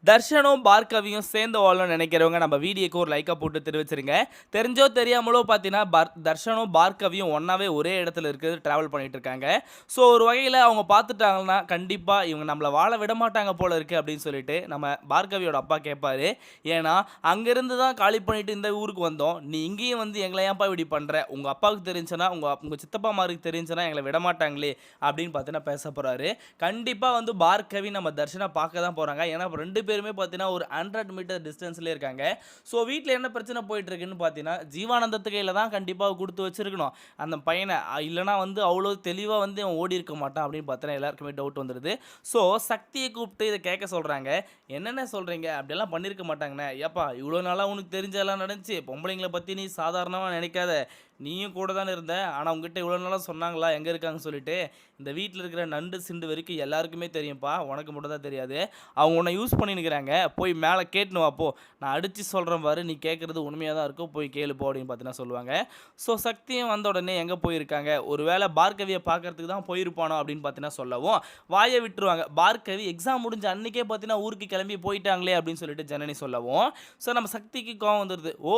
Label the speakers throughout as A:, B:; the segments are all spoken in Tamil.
A: தர்ஷனும் பார்கவியும் சேர்ந்து வாழணும்னு நினைக்கிறவங்க நம்ம வீடியோக்கு ஒரு லைக்கை போட்டு தெரிவிச்சிருங்க. தெரிஞ்சோ தெரியாமலோ பார்த்தீங்கன்னா தர்ஷனும் பார்கவியும் ஒன்றாவே ஒரே இடத்துல இருக்கிறது ட்ராவல் பண்ணிட்டு இருக்காங்க. ஸோ ஒரு வகையில் அவங்க பார்த்துட்டாங்கன்னா கண்டிப்பாக இவங்க நம்மளை வாழ விட மாட்டாங்க போல இருக்குது அப்படின்னு சொல்லிட்டு நம்ம பார்கவியோட அப்பா கேட்பாரு. ஏன்னா அங்கேருந்து தான் காலி பண்ணிட்டு இந்த ஊருக்கு வந்தோம், நீ இங்கேயும் வந்து எங்களை ஏன்ப்பா இப்படி பண்ணுற, உங்கள் அப்பாவுக்கு தெரிஞ்சுன்னா உங்கள் சித்தப்பா மாருக்கு தெரிஞ்சுன்னா எங்களை விட மாட்டாங்களே அப்படின்னு பார்த்தீங்கன்னா பேச போகிறாரு. கண்டிப்பாக வந்து பார்கவி நம்ம தர்ஷனை பார்க்க தான் போகிறாங்க. ஏன்னா ரெண்டு பேருமே பார்த்தீங்கன்னா ஒரு 100 மீட்டர் டிஸ்டன்ஸ்லேயே இருக்காங்க. ஸோ வீட்டில் என்ன பிரச்சனை போயிட்டு இருக்குன்னு பார்த்தீங்கன்னா ஜீவானந்தத்து கையில் தான் கண்டிப்பாக கொடுத்து வச்சிருக்கணும் அந்த பையனை. இல்லைனா வந்து அவ்வளோ தெளிவாக வந்து அவன் ஓடி இருக்க மாட்டான் அப்படின்னு பார்த்தீங்கன்னா எல்லாருக்குமே டவுட் வந்துடுது. ஸோ சக்தியை கூப்பிட்டு இதை கேட்க சொல்கிறாங்க. என்னென்ன சொல்கிறீங்க, அப்படியெல்லாம் பண்ணியிருக்க மாட்டாங்கண்ணே. ஏப்பா இவ்வளோ நாளாக உனக்கு தெரிஞ்செல்லாம் நடந்துச்சு, பொம்பளைங்களை பற்றி நீ சாதாரணமாக நினைக்காத, நீயும் கூட தானே இருந்த, ஆனால் உங்ககிட்ட இவ்வளோ நாளாக சொன்னாங்களா எங்கே இருக்காங்கன்னு சொல்லிட்டு. இந்த வீட்டில் இருக்கிற நண்டு சிண்டு வரைக்கும் எல்லாருக்குமே தெரியும்ப்பா, உனக்கு மட்டும் தான் தெரியாது. அவங்க உன்னை யூஸ் பண்ணினுக்கிறாங்க, போய் மேலே கேட்டுன்னு வாப்போ, நான் அடித்து சொல்கிறேன் பாரு, நீ கேட்குறது உண்மையாக தான் இருக்கும், போய் கேளுப்போ அப்படின்னு பார்த்தீங்கன்னா சொல்லுவாங்க. ஸோ சக்தியும் வந்த உடனே எங்கே போயிருக்காங்க, ஒரு வேளை பார்கவியை பார்க்கறதுக்கு தான் போயிருப்பானோ அப்படின்னு பார்த்தீங்கன்னா சொல்லவும் வாயை விட்டுருவாங்க. பார்கவி எக்ஸாம் முடிஞ்ச அன்றைக்கே பார்த்தீங்கன்னா ஊருக்கு கிளம்பி போயிட்டாங்களே அப்படின்னு சொல்லிட்டு ஜனனி சொல்லவும் ஸோ நம்ம சக்திக்கு கோவம் வந்துடுது. ஓ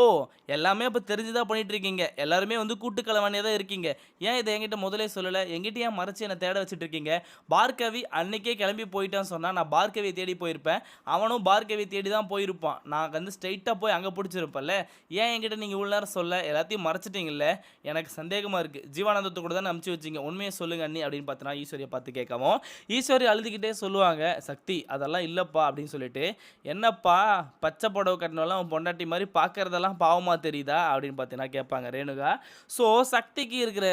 A: எல்லாமே இப்போ தெரிஞ்சுதான் பண்ணிட்டு இருக்கீங்க, எல்லாருமே வந்து கூட்டுக்கலவானியாக தான் இருக்கீங்க, ஏன் இதை என்கிட்ட முதலே சொல்லலை, என்கிட்ட ஏன் மறைச்சி என்னை தேட வச்சுட்டு இருக்கீங்க. பார்கவி அன்னைக்கே கிளம்பி போயிட்டான்னு சொன்னால் நான் பார்கவியை தேடி போயிருப்பேன், அவனும் பார்கவியை தேடி தான் போயிருப்பான், நான் வந்து ஸ்ட்ரைட்டாக போய் அங்கே பிடிச்சிருப்பேன்ல, ஏன் என்கிட்ட நீங்கள் இவ்வளோ நேரம் சொல்ல எல்லாத்தையும் மறைச்சிட்டீங்கல்ல, எனக்கு சந்தேகமாக இருக்குது, ஜீவானந்தத்தை கூட தான் அனுப்பிச்சி வச்சிங்க, உண்மையை சொல்லுங்க அண்ணி அப்படின்னு பார்த்தீங்கன்னா ஈஸ்வரியை பார்த்து கேட்கவும் ஈஸ்வரி அழுதுகிட்டே சொல்லுவாங்க, சக்தி அதெல்லாம் இல்லைப்பா அப்படின்னு சொல்லிட்டு. என்னப்பா பச்சை புடவை கட்டினாலும் பொண்டாட்டி மாதிரி பார்க்கறதெல்லாம் பாவமாக தெரியுதா அப்படின்னு பார்த்தீங்கன்னா கேட்பாங்க ரேணுகா. ஸோ சக்திக்கு இருக்கிற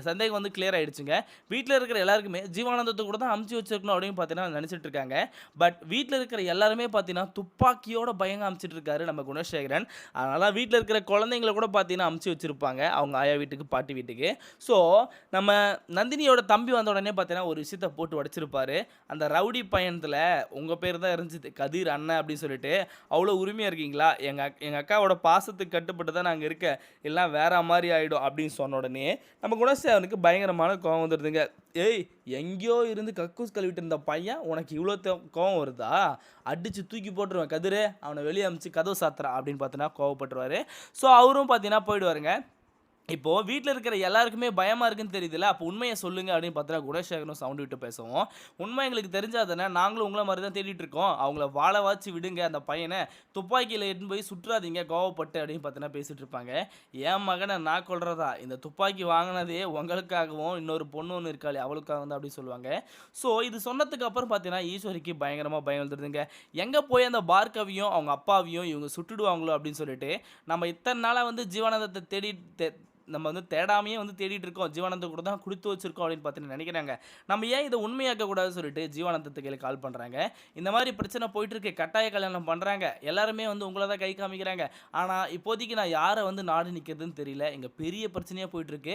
A: சந்தேகம் வந்து கிளியர் ஆகிடுச்சுங்க. வீட்டில் இருக்கிற எல்லாருக்குமே ஜீவானந்தத்தை கூட தான் அமுச்சு வச்சிருக்கணும் அப்படின்னு பார்த்தீங்கன்னா நினச்சிட்டு இருக்காங்க. பட் வீட்டில் இருக்கிற எல்லாருமே பார்த்தீங்கன்னா துப்பாக்கியோட பயங்க அமுச்சிட்டு இருக்காரு நம்ம குணசேகரன். அதனால் வீட்டில் இருக்கிற குழந்தைங்களை கூட பார்த்தீங்கன்னா அமுச்சு வச்சுருப்பாங்க அவங்க ஆயா வீட்டுக்கு பாட்டி வீட்டுக்கு. ஸோ நம்ம நந்தினியோட தம்பி வந்த உடனே பார்த்தீங்கன்னா ஒரு விஷயத்தை போட்டு உடச்சிருப்பாரு. அந்த ரவுடி பையனத்தில் உங்கள் பேர் தான் இருந்துச்சு கதிர் அண்ணன் அப்படின்னு சொல்லிட்டு, அவ்வளோ உரிமையாக இருக்கீங்களா, எங்கள் அக்காவோட பாசத்துக்கு கட்டுப்பட்டு தான் நாங்கள் இருக்கேன், எல்லாம் வேற மாதிரி ஆகிடும் அப்படின்னு சொன்ன உடனே நம்ம குணசேகரனுக்கு பயங்கரமான கோவம் வந்துடுதுங்க. ஏய் எங்கேயோ இருந்து கக்கூஸ் கழுவிட்டு இருந்த பையன் உனக்கு இவ்வளோ கோவம் வருதா, அடித்து தூக்கி போட்டுருவேன் கதிரே, அவனை வெளியே அமிச்சு கதவு சாத்துறா அப்படின்னு பார்த்தீங்கன்னா கோவப்பட்டுருவார். ஸோ அவரும் பார்த்தீங்கன்னா போயிடுவாருங்க. இப்போது வீட்டில் இருக்கிற எல்லாருக்குமே பயமாக இருக்குன்னு தெரியுதுல்ல, அப்போ உண்மையை சொல்லுங்கள் அப்படின்னு பார்த்தீங்கன்னா குணசேகரனும் சவுண்டு விட்டு பேசுவோம். உண்மை எங்களுக்கு தெரிஞ்சால் தானே நாங்களும் உங்களை மாதிரி தான் தேடிட்டு இருக்கோம், அவங்கள வாழ வாச்சு விடுங்க, அந்த பையனை துப்பாக்கியில் எடுத்து போய் சுற்றாதீங்க கோவப்பட்டு அப்படின்னு பார்த்தீங்கன்னா பேசிகிட்டு இருப்பாங்க. என் மகனை நான் கொள்றதா, இந்த துப்பாக்கி வாங்கினதே உங்களுக்காகவும் இன்னொரு பொண்ணு ஒன்று இருக்காளே அவளுக்காக வந்து அப்படின்னு சொல்லுவாங்க. ஸோ இது சொன்னதுக்கு அப்புறம் பார்த்தீங்கன்னா ஈஸ்வரிக்கு பயங்கரமாக பயம் வந்துடுதுங்க. எங்கே போய் அந்த பார்கவியும் அவங்க அப்பாவையும் இவங்க சுட்டுடுவாங்களோ அப்படின்னு சொல்லிட்டு நம்ம இத்தனை நாளாக வந்து ஜீவானந்தத்தை நம்ம வந்து தேடாமையே வந்து தேடிட்டு இருக்கோம், ஜீவானந்த கூட தான் கொடுத்து வச்சிருக்கோம் அப்படின்னு பார்த்து நினைக்கிறாங்க. நம்ம ஏன் இதை உண்மையாக்க கூடாதுன்னு சொல்லிட்டு ஜீவானந்தத்துக்கு கையில் கால் பண்ணுறாங்க. இந்த மாதிரி பிரச்சனை போயிட்டு இருக்கு, கட்டாய கல்யாணம் பண்ணுறாங்க, எல்லாருமே வந்து உங்களை தான் கை காமிக்கிறாங்க, ஆனால் இப்போதைக்கு நான் யாரை வந்து நாடு நிற்கிறதுன்னு தெரியல, எங்கள் பெரிய பிரச்சனையாக போயிட்டு இருக்கு,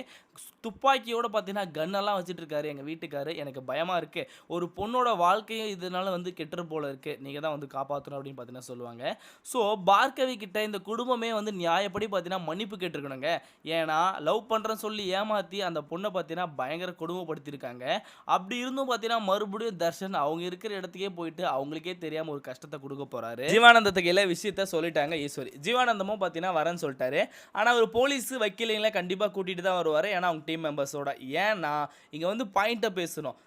A: துப்பாக்கியோட பார்த்தீங்கன்னா கன்னெல்லாம் வச்சுட்டு இருக்காரு எங்கள் வீட்டுக்காரு, எனக்கு பயமாக இருக்குது, ஒரு பொண்ணோட வாழ்க்கையும் இதனால வந்து கெட்டுற போல இருக்குது, நீங்கள் தான் வந்து காப்பாற்றணும் அப்படின்னு பார்த்தீங்கன்னா சொல்லுவாங்க. ஸோ பார்கவி கிட்ட இந்த குடும்பமே வந்து நியாயப்படி பார்த்தீங்கன்னா மன்னிப்பு கேட்டிருக்கணுங்க. ஏன்னா லவ் பண்ணுறேன்னு சொல்லி ஏமாற்றி அந்த பொண்ணை பார்த்தீங்கன்னா பயங்கர கொடுமைப்படுத்தியிருக்காங்க. அப்படி இருந்தும் பார்த்தீங்கன்னா மறுபடியும் தர்ஷன் அவங்க இருக்கிற இடத்துக்கே போயிட்டு அவங்களுக்கே தெரியாமல் ஒரு கஷ்டத்தை கொடுக்க போகிறாரு. ஜீவானந்தத்துக்கு எல்லா விஷயத்த சொல்லிட்டாங்க ஈஸ்வரி. ஜீவானந்தமும் பார்த்தீங்கன்னா வரேன்னு சொல்லிட்டாரு. ஆனால் ஒரு போலீஸ் வக்கீலைங்களை கண்டிப்பாக கூட்டிகிட்டு தான் வருவார், ஏன்னா அவங்க டீம் மெம்பர்ஸோட. ஏன்னா இங்கே வந்து பாயிண்ட்டை பேசணும்,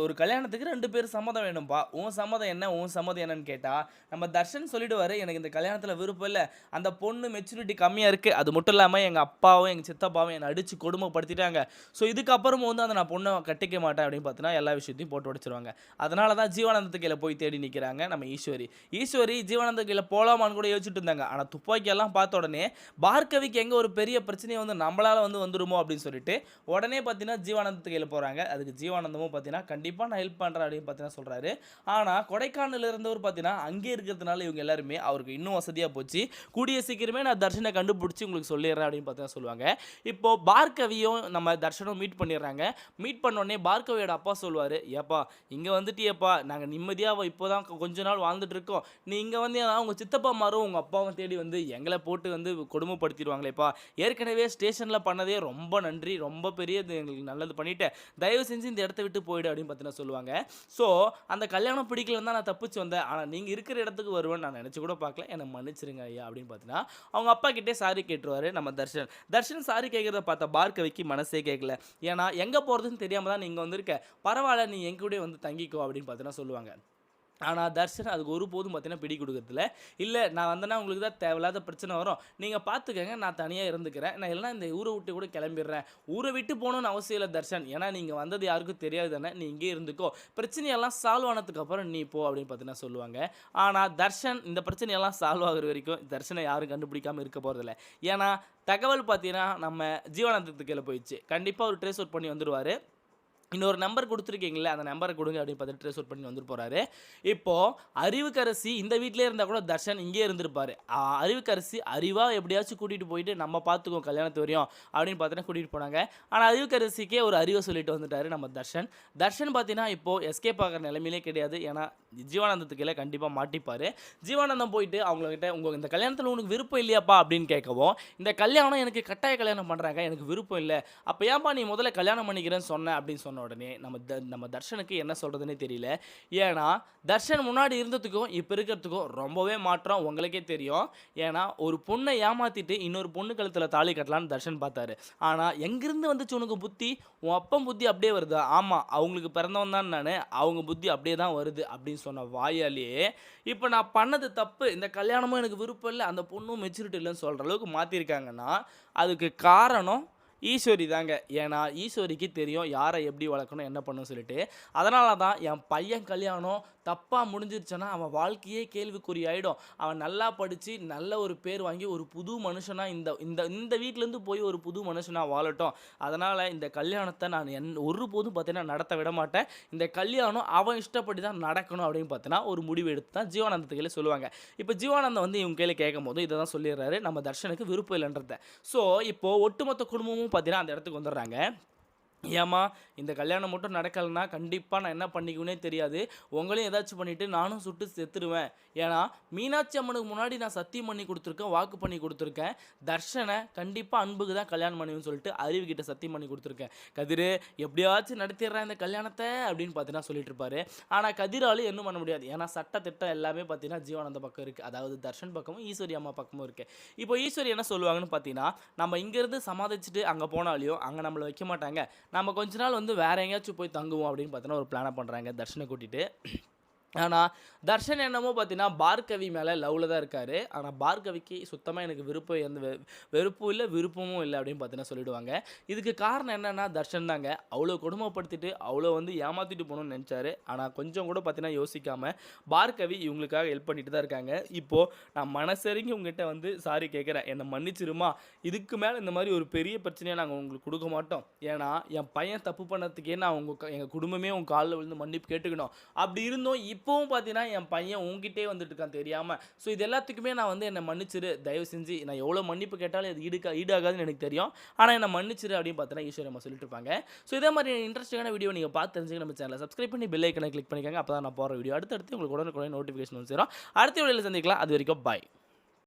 A: ஒரு கல்யாணத்துக்கு 2 பேர் சம்மதம் வேணும்ப்பா, உன் சம்மதம் என்ன உன் சம்மதம் என்னன்னு கேட்டால் நம்ம தர்ஷன் சொல்லிடுவார், எனக்கு இந்த கல்யாணத்தில் விருப்பம் இல்லை, அந்த பொண்ணு மெச்சூரிட்டி கம்மியாக இருக்குது, அது மட்டும் இல்லாமல் எங்கள் அப்பாவும் எங்கள் சித்தப்பாவும் என்னை அடித்து கொடுமைப்படுத்திட்டாங்க, ஸோ இதுக்கப்புறமும் வந்து அந்த நான் பொண்ணை கட்டிக்க மாட்டேன் அப்படின்னு பார்த்தீங்கன்னா எல்லா விஷயத்தையும் போட்டு உடைச்சிருவாங்க. அதனால தான் ஜீவானந்த கையில் போய் தேடி நிற்கிறாங்க நம்ம ஈஸ்வரி ஜீவானந்த கையில் போகலாமான்னு கூட யோசிச்சுட்டு இருந்தாங்க. ஆனால் துப்பாக்கியெல்லாம் பார்த்த உடனே பார்கவிக்கு எங்கே ஒரு பெரிய பிரச்சனையை வந்து நம்மளால் வந்து வந்துருமோ அப்படின்னு சொல்லிட்டு உடனே பார்த்தீங்கன்னா ஜீவானந்த கையில் போகிறாங்க. அதுக்கு ஜீவானந்தமும் பார்த்தீங்கன்னா கண்டிப்பாக நான் ஹெல்ப் பண்ணுறேன் அப்படின்னு பார்த்தீங்கன்னா சொல்கிறாரு. ஆனால் கொடைக்கானல் இருந்தவர் பார்த்தீங்கன்னா அங்கே இருக்கிறதுனால இவங்க எல்லாருமே அவருக்கு இன்னும் வசதியாக போச்சு, கூடிய சீக்கிரமே நான் தர்ஷனை கண்டுபிடிச்சி உங்களுக்கு சொல்லிடுறேன் அப்படின்னு பார்த்தீங்கன்னா சொல்லுவாங்க. சொல்லுவாங்க. இப்போ பார்கவியும் நம்ம தர்ஷனும் மீட் பண்ணிடுறாங்க. மீட் பண்ணோடனே பார்கவியோட அப்பா சொல்லுவார், ஏப்பா இங்கே வந்துட்டியப்பா, நாங்கள் நிம்மதியாக இப்போ தான் கொஞ்ச நாள் வாழ்ந்துட்டு இருக்கோம், நீ இங்கே வந்து உங்கள் சித்தப்பா மாரும் உங்கள் அப்பாவும் தேடி வந்து எங்களை போட்டு வந்து கொடுமைப்படுத்திடுவாங்களேப்பா, ஏற்கனவே ஸ்டேஷனில் பண்ணதே ரொம்ப நன்றி, ரொம்ப பெரிய எங்களுக்கு நல்லது பண்ணிட்டு தயவு செஞ்சு இந்த இடத்த விட்டு போயிடு அப்படின்னு பார்த்தீங்கன்னா சொல்லுவாங்க. ஸோ அந்த கல்யாணம் பிடிக்கலன்னு தான் நான் தப்பிச்சு வந்தேன், ஆனால் நீங்கள் இருக்கிற இடத்துக்கு வருவேன் நான் நினச்சி கூட பார்க்கல, என்னை மன்னிச்சிருங்க ஐயா அப்படின்னு பார்த்தீங்கன்னா அவங்க அப்பா கிட்டே சாரி கேட்டுருவாரு நம்ம தர்ஷன். தர்ஷன் சாரி கேட்குறத பார்த்தா பார்கவிக்கு மனசே கேட்கல. ஏன்னா எங்கே போகிறதுன்னு தெரியாமல் தான் நீங்கள் வந்திருக்க, பரவாயில்ல நீ எங்க கூட வந்து தங்கிக்கோ அப்படின்னு பார்த்தீங்கன்னா சொல்லுவாங்க. ஆனால் தர்ஷன் அதுக்கு ஒருபோதும் பார்த்தீங்கன்னா பிடி கொடுக்கறதில்ல. இல்லை நான் வந்தேன்னா உங்களுக்கு தான் தேவையில்லாத பிரச்சனை வரும், நீங்கள் பார்த்துக்கங்க, நான் தனியாக இருந்துக்கிறேன், நான் இல்லைனா இந்த ஊரை விட்டு கூட கிளம்பிடுறேன், ஊரை விட்டு போகணுன்னு அவசியம் இல்லை தர்ஷன், ஏன்னா நீங்கள் வந்தது யாருக்கும் தெரியாது தானே, நீ இங்கே இருந்துக்கோ, பிரச்சனையெல்லாம் சால்வ் ஆனதுக்கப்புறம் நீ போ அப்படின்னு பார்த்தீங்கன்னா சொல்லுவாங்க. ஆனால் தர்ஷன் இந்த பிரச்சனையெல்லாம் சால்வ் ஆகிற வரைக்கும் தர்ஷனை யாரும் கண்டுபிடிக்காமல் இருக்க போகிறதில்ல. ஏன்னா தகவல் பார்த்தீங்கன்னா நம்ம ஜீவானந்தத்துக்கு கீழே போயிடுச்சு, கண்டிப்பாக ஒரு ட்ரேஸ் அவுட் பண்ணி வந்துடுவார். இன்னொரு நம்பர் கொடுத்துருக்கீங்களே அந்த நம்பரை கொடுங்க அப்படின்னு பார்த்துட்டு ட்ரேஸ் அவுட் பண்ணி வந்துட்டு போகிறாரு. இப்போது அறிவுக்கரசி இந்த வீட்டிலே இருந்தால் கூட தர்ஷன் இங்கே இருந்திருப்பார். அறிவுக்கரசி அறிவாக எப்படியாச்சும் கூட்டிகிட்டு போயிட்டு நம்ம பார்த்துக்கோம் கல்யாணத்து வரையும் அப்படின்னு பார்த்தீங்கன்னா கூட்டிகிட்டு போனாங்க. ஆனால் அறிவுக்கரசிக்கே ஒரு அறிவை சொல்லிட்டு வந்துட்டார் நம்ம தர்ஷன். தர்ஷன் பார்த்தீங்கன்னா இப்போது எஸ்கேப் ஆகிற நிலைமையிலே கிடையாது, ஏன்னா ஜீவானந்தத்துக்கு கண்டிப்பாக மாட்டிப்பார். ஜீவானந்தம் போயிட்டு அவங்கக்கிட்ட உங்கள் இந்த கல்யாணத்தில் உனக்கு விருப்பம் இல்லையாப்பா அப்படின்னு கேட்கவும், இந்த கல்யாணம் எனக்கு கட்டாய கல்யாணம் பண்ணுறாங்க, எனக்கு விருப்பம் இல்லை, அப்போ ஏன்பா நீ முதல்ல கல்யாணம் பண்ணிக்கிறேன்னு சொன்ன அப்படின்னு சொன்ன உடனே நம்ம தர்ஷனுக்கு என்ன சொல்கிறதுனே தெரியல. ஏன்னா தர்ஷன் முன்னாடி இருந்ததுக்கும் இப்போ இருக்கிறதுக்கும் ரொம்பவே மாற்றம் உங்களுக்கே தெரியும். ஏன்னா ஒரு பொண்ணை ஏமாற்றிட்டு இன்னொரு பொண்ணு கழுத்தில் தாலி கட்டலான்னு தர்ஷன் பார்த்தாரு. ஆனால் எங்கேருந்து வந்துச்சு உனக்கு புத்தி, உன் அப்பன் புத்தி அப்படியே வருதா, ஆமாம் அவங்களுக்கு பிறந்தவன் தான் நான், அவங்க புத்தி அப்படியே தான் வருது அப்படின்னு சொன்ன வாயாலேயே இப்போ நான் பண்ணது தப்பு, இந்த கல்யாணமும் எனக்கு விருப்பம் இல்லை, அந்த பொண்ணும் மெச்சூரிட்டி இல்லைன்னு சொல்கிற அளவுக்கு மாற்றிருக்காங்கன்னா அதுக்கு காரணம் ஈஸ்வரி தாங்க. ஏன்னா ஈஸ்வரிக்கு தெரியும் யாரை எப்படி வளர்க்கணும் என்ன பண்ணணும் சொல்லிட்டு. அதனால தான் என் பையன் கல்யாணம் தப்பாக முடிஞ்சிருச்சுன்னா அவன் வாழ்க்கையே கேள்விக்குறி ஆகிடும், அவன் நல்லா படித்து நல்ல ஒரு பேர் வாங்கி ஒரு புது மனுஷனாக இந்த இந்த இந்த வீட்டிலேருந்து போய் ஒரு புது மனுஷனாக வாழட்டும், அதனால் இந்த கல்யாணத்தை நான் ஒருபோதும் பார்த்தீங்கன்னா நடத்த விட மாட்டேன், இந்த கல்யாணம் அவன் இஷ்டப்படி தான் நடக்கணும் அப்படின்னு பார்த்தீங்கன்னா ஒரு முடிவு எடுத்து தான் ஜீவானந்தத்துக்கு சொல்லுவாங்க. இப்போ ஜீவானந்தம் வந்து இவங்க கையில் கேட்கும் போது இதை தான் சொல்லிடுறாரு, நம்ம தர்ஷனுக்கு விருப்பம் இல்லைன்றத. ஸோ இப்போது ஒட்டுமொத்த குடும்பமும் பார்த்தீங்கன்னா அந்த இடத்துக்கு வந்துடுறாங்க. ஏம்மா இந்த கல்யாணம் மட்டும் நடக்கலைன்னா கண்டிப்பாக நான் என்ன பண்ணிக்குன்னே தெரியாது, உங்களையும் ஏதாச்சும் பண்ணிவிட்டு நானும் சுட்டு செத்துருவேன், ஏன்னா மீனாட்சி அம்மனுக்கு முன்னாடி நான் சத்தியம் பண்ணி கொடுத்துருக்கேன், வாக்கு பண்ணி கொடுத்துருக்கேன், தர்ஷனை கண்டிப்பாக அன்புக்கு தான் கல்யாணம் பண்ணுவேன்னு சொல்லிட்டு அறிவுக்கிட்ட சத்தியம் பண்ணி கொடுத்துருக்கேன், கதிர் எப்படியாச்சும் நடத்திடுறேன் இந்த கல்யாணத்தை அப்படின்னு பார்த்தீங்கன்னா சொல்லிட்டு இருப்பாரு. ஆனால் கதிராலும் என்ன பண்ண முடியாது, ஏன்னா சட்டத்திட்டம் எல்லாமே பார்த்தீங்கன்னா ஜீவானந்த பக்கம் இருக்குது, அதாவது தர்ஷன் பக்கமும் ஈஸ்வரி அம்மா பக்கமும் இருக்குது. இப்போ ஈஸ்வரி என்ன சொல்லுவாங்கன்னு பார்த்தீங்கன்னா, நம்ம இங்கேருந்து சமாளிச்சுட்டு அங்கே போனாலையும் அங்கே நம்மளை வைக்க மாட்டாங்க, நம்ம கொஞ்ச நாள் வந்து வேறு எங்கேயாச்சும் போய் தங்குவோம் அப்படின்னு பார்த்தீங்கன்னா ஒரு பிளானை பண்ணுறாங்க தர்ஷனை கூட்டிகிட்டு. ஆனால் தர்ஷன் என்னமோ பார்த்தீங்கன்னா பார்கவி மேலே லவ்வில் தான் இருக்கார். ஆனால் பார்கவிக்கு சுத்தமாக எனக்கு விருப்பம் எந்த வெறுப்பும் இல்லை விருப்பமும் இல்லை அப்படின்னு பார்த்தீங்கன்னா சொல்லிவிடுவாங்க. இதுக்கு காரணம் என்னென்னா தர்ஷன் தாங்க. அவ்வளோ கொடுமைப்படுத்திட்டு அவ்வளோ வந்து ஏமாற்றிட்டு போகணும்னு நினச்சாரு. ஆனால் கொஞ்சம் கூட பார்த்தீங்கன்னா யோசிக்காமல் பார்கவி இவங்களுக்காக ஹெல்ப் பண்ணிட்டு தான் இருக்காங்க. இப்போது நான் மனசறிஞ்சு உங்ககிட்ட வந்து சாரி கேட்குறேன், என்னை மன்னிச்சிருமா, இதுக்கு மேலே இந்த மாதிரி ஒரு பெரிய பிரச்சனையை நாங்கள் உங்களுக்கு கொடுக்க மாட்டோம், ஏன்னா என் பையன் தப்பு பண்ணதுக்கே நான் எங்கள் குடும்பமே உங்கள் காலில் விழுந்து மன்னிப்பு கேட்டுக்கணும், அப்படி இருந்தோம் இப்போவும் பார்த்தீங்கன்னா என் பையன் உங்ககிட்டே வந்துட்டு இருக்கான் தெரியாமல், ஸோ இது எல்லாத்துக்குமே நான் வந்து என்னை மன்னிச்சிரு, தயவு செஞ்சு நான் எவ்வளோ மன்னிப்பு கேட்டாலும் இது ஈடாகாதுன்னு எனக்கு தெரியும், ஆனால் என்னை மன்னிச்சிரு அப்படின்னு பார்த்தீங்கன்னா ஈஸ்வரி அம்மா சொல்லிட்டு இருப்பாங்க. ஸோ இதே மாதிரி இன்ட்ரெஸ்டிங்கான வீடியோ நீங்கள் பார்த்து தெரிஞ்சுக்க நம்ம சேனலை சப்ஸ்கிரைப் பண்ணி பெல் ஐக்கனை கிளிக் பண்ணிக்கோங்க, அப்போ தான் நான் போகிற வீடியோ அடுத்தடுத்து உங்களுக்கு உடனுக்குடன் நோட்டிஃபிகேஷன் வந்து சேரும். அடுத்த வீடியோவில் சந்திக்கலாம், அது வரைக்கும் பாய்.